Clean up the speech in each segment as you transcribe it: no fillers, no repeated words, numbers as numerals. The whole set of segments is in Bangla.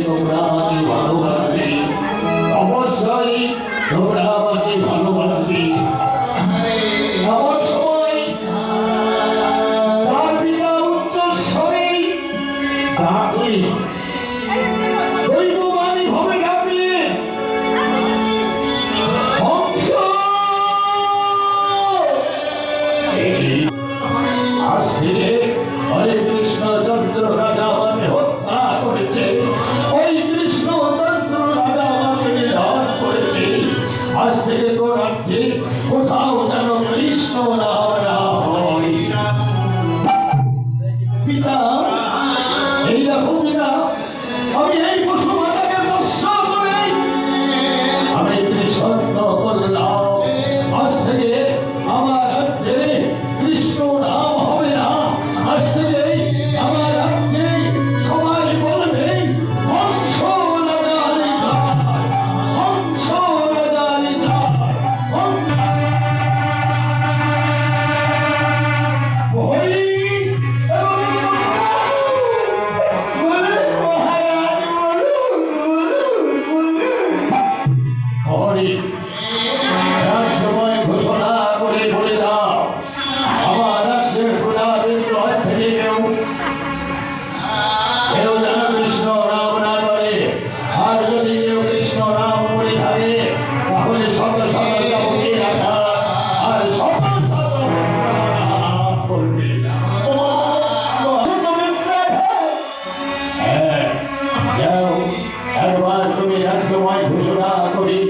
তোমরা আমাকে ভালোবাসবে, অবশ্যই তোমরা আমাকে ভালোবাসবে। আমার সময় তার বিনা উচ্চস্বরে ডাকলে, দৈববাণী ভাবে ডাকলে হংস আজ থেকে হরে কৃষ্ণচন্দ্র রাজা আমাকে হত্যা করেছে, ওই কৃষ্ণচন্দ্র রাজা আমাকে নিধন করেছে। আজ থেকে তো রাজ্যে কোথাও যেন কৃষ্ণ নাম না হয়। পিতা, এই দেখো পিতা, আমি এই পশু মাতাকে বর্ষ করে আমি কৃষ্ণ বললাম, আজ থেকে আমার রাজ্যে কৃষ্ণ নাম হবে না। আজ থেকে আমার রাজ্যে সবাই বলবে হংস রাজারি জয়, হংস রাজারি জয়। হরি হরি রাজ্যময় ঘোষণা করে বলে দাও, আমার রাজ্যের প্রজাবৃন্দ আজ থেকে কেউ যেন কৃষ্ণ নাম না করে। আর যদি কেউ কৃষ্ণ নাম করে থাকে তাহলে শত শত জপকে রাখা আর শত শত নাম করবে। হ্যাঁ, যাও একবার তুমি রাজ্যময় ঘোষণা করি।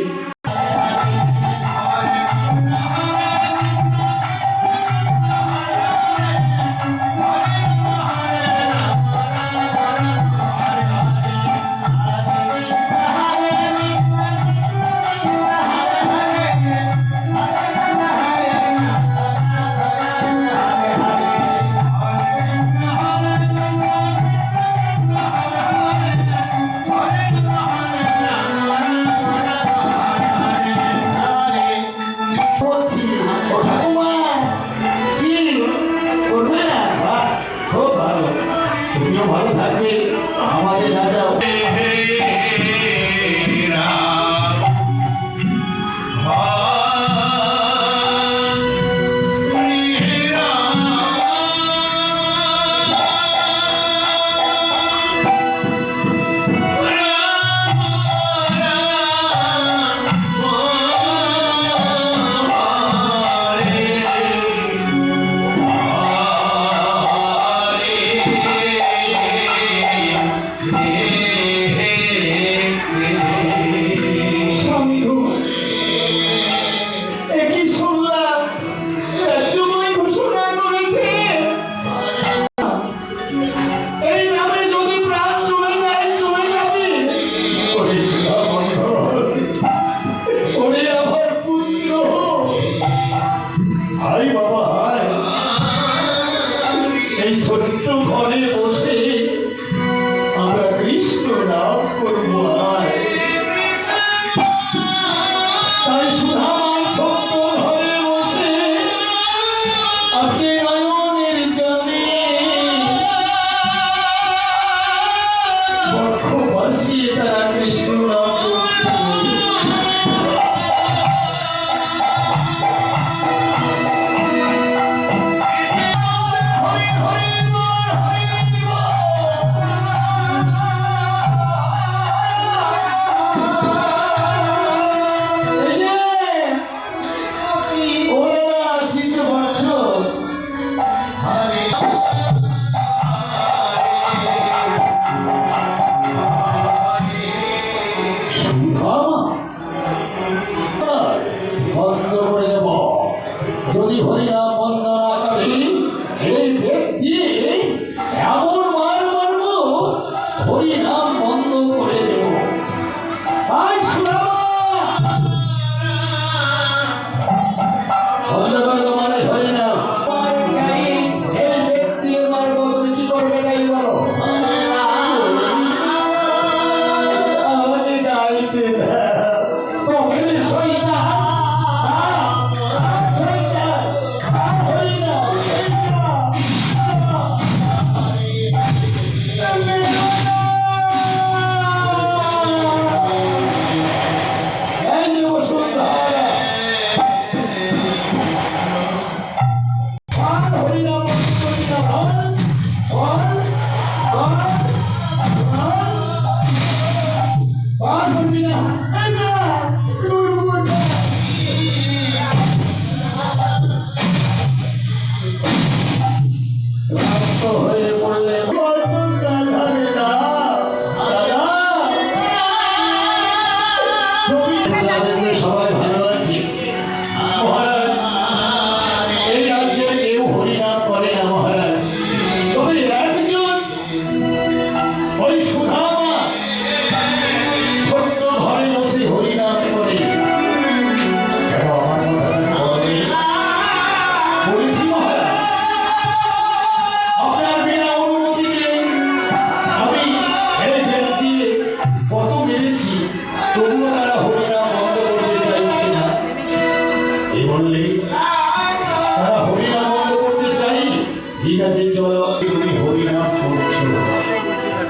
তুমিও ভালো থাকবে, আমাদের রাজা এই ছোট্ট ঘরে বসে আমরা কৃষ্ণ নাম করবো। তাই সুধামার ছোট্ট ঘরে বসে আজকে নয়নের জলে বক্ষ বসিয়ে তারা কৃষ্ণ নাম করছে। যদি হরিনাম বন্ধ না করে এই ব্যক্তি এমন মার মারব, হরিনাম বন্ধ করে দেব। তাই বন্ধ করে দেবো মানে হরিনাম। এই ব্যক্তি মারব, তুমি কি করবে তাই বলো। আমাকে গাইতে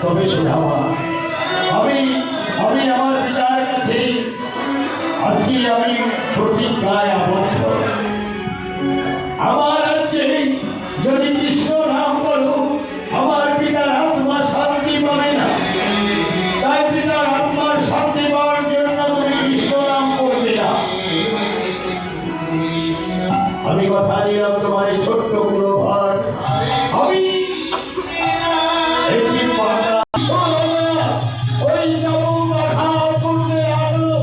তবে সুধামা, আমি আমি আমার পিতার কাছে আজকে আমি প্রতিজ্ঞায় আবদ্ধ। আমার রাজ্যে যদি কৃষ্ণ নাম বলো, আমার পিতার আত্মা শান্তি পাবে না। তাই পিতার আত্মার শান্তি পাওয়ার জন্য তুমি কৃষ্ণ নাম করবে না। আমি কথা দিলাম তোমার এই ছোট্ট পুরোভার আমি একটি পাতা ওই যাবো দেখা করতে লাগলো।